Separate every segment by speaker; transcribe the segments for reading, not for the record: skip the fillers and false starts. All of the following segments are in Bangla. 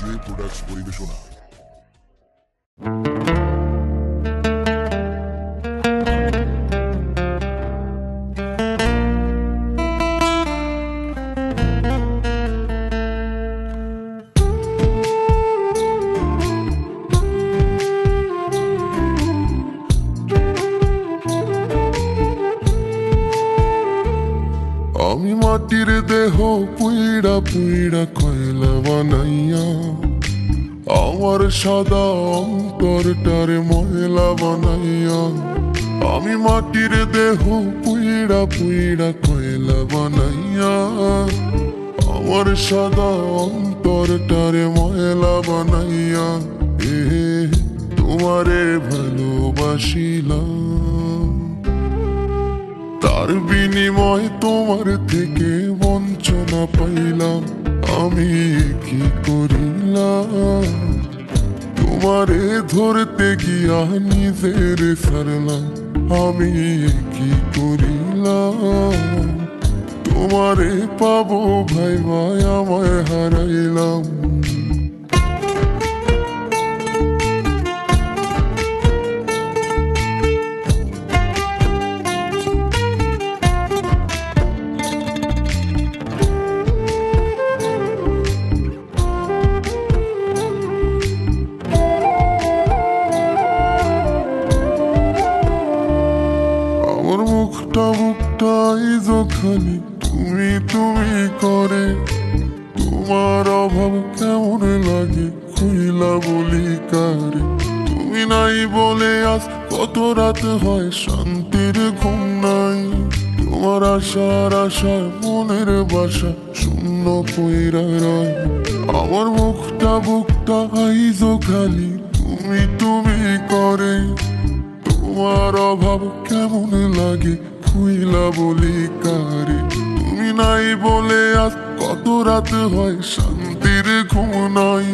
Speaker 1: জে প্রোডাক্টস পরিবেশনা। আমি মাটির দেহ পুইড়া পুইড়া কয়লা বানাইয়া আমার সাদা অন্তরটারে ময়লা বানাইয়া। আমি মাটির দেহ পুইড়া পুইড়া কয়লা বানাইয়া আমার সাদা অন্তরটারে ময়লা বানাইয়া। তোমারে ভালোবাসিলাম, তার বিনিময় তোমার থেকে বঞ্চনা পাইলাম। আমি কি করিলাম, তোমারে ধরতে গিয়া নিজের সারলাম। আমি কি করিলাম, তোমারে পাবো ভাই ভাই আমায় হারাইলাম। মুখটা মুখটা খালি তুমি তুমি করে, তোমার অভাব কেমন লাগে খুইলা বলি কারে। তুমি নাই বলে আজ কত রাত হয় শান্তির ঘুম নাই। তোমার আশার আশায় মনের বাসা শূন্য পইরা রয়। আমার মুখটা বুকটা আইজো খালি তুমি তুমি করে, তোমার অভাব কেমন লাগে খুইলা বলি কারে। তুমি নাই বলে আজ কত রাত হয় শান্তির ঘুম নাই।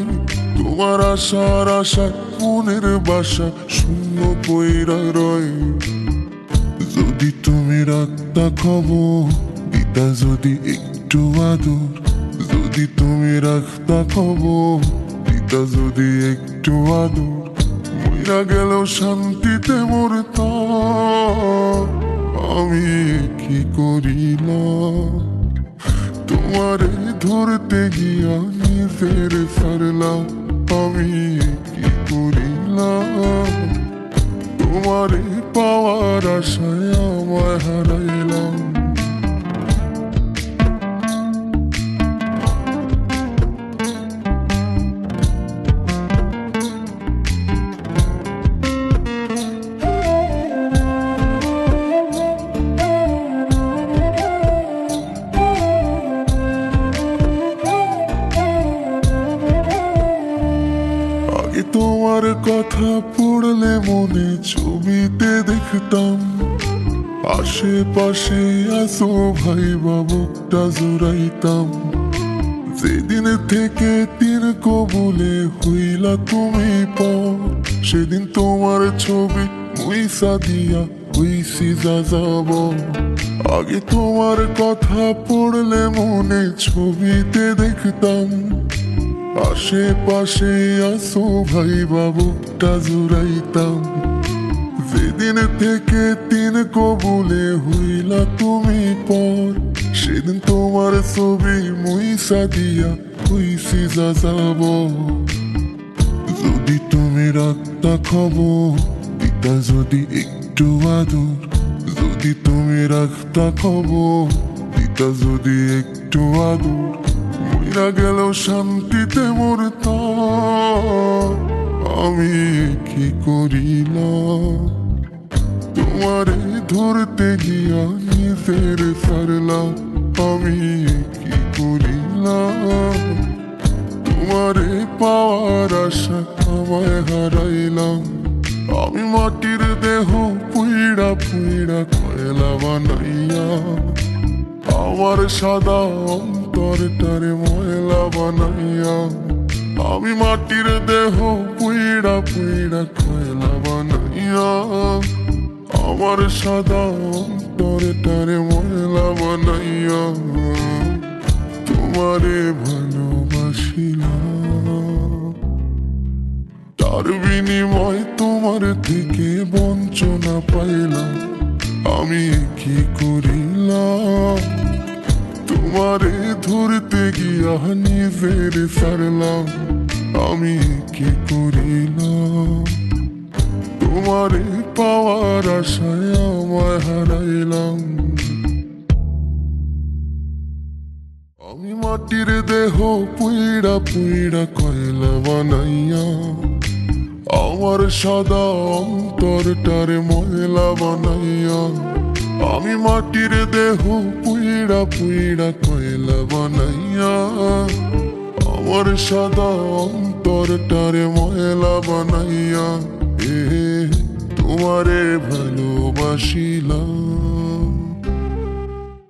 Speaker 1: তোমার আশার আশায় মনের বাসা শূন্য পইরা রয়। যদি তুমি রাখতা খবর দিতা যদি একটু আদর, যদি তুমি রাখতা খবর দিতা যদি একটু আদর, মইরা গেলেও শান্তিতে মরতাম। আমি কি করিলাম, তোমারে ধরতে গিয়া নিজের সারলাম। আমি কি করিলাম, তোমারে পাওয়ার আশায় আমায় হারাইলাম। তোমার কথা পড়লে মনে ছবিতে দেখতাম, আশেপাশে আসো ভাই বাবুকটা জুড়াইতাম। যেদিন থেকে তিন কবুলে হইলা তুমি পর, সেদিন তোমার ছবি মুইসা দিয়া হইছি যা যাব। আগে তোমার কথা পড়লে মনে ছবিতে দেখতাম, আশেপাশে আসো ভাই বাবুকটা জুড়াইতাম। যেদিন থেকে তিন কবুলে হইলা তুমি পর, সেদিন তোমার ছবি মুইসা দিয়া হইছি যা যাব। যদি তুমি রাখতা খবর দিতা যদি একটু আদর, যদি তুমি রাখতা খবর দিতা যদি একটু আদর, মইরা গেলেও শান্তিতে মরতাম। আমি কি করিলাম, তোমারে ধরতে গিয়া নিজের সারলাম। আমি কি করিলাম, তোমারে পাওয়ার আশা আমায় হারাইলাম। আমি মাটির দেহ পুইড়া পুইড়া কয়লা বানাইয়া আমার সাদা অন্তরটারে ময়লা বানাইয়া। আমি মাটির দেহ পুইড়া পুইড়া কয়লা বানাইয়া আমার সাদা অন্তরটারে ময়লা বানাইয়া। তোমারে ভালোবাসিলাম। আর বিনিময় তোমার থেকে বঞ্চনা পাইলাম। আমি কি করিলাম, তোমারে ধরতে গিয়া নিজের সারলাম। আমি কি করিলাম, তোমারে পাওয়ার আশায় আমায় হারাইলাম। আমি মাটির দেহ পুইড়া পুইড়া কয়লা বানাইয়া, আমার সাদা অন্তরটারে ময়লা বানাইয়া। আমি মাটির দেহ পুইড়া পুইড়া কয়লা বানাইয়া, আমার সাদা অন্তরটারে ময়লা বানাইয়া। তোমারে ভালোবাসিলাম।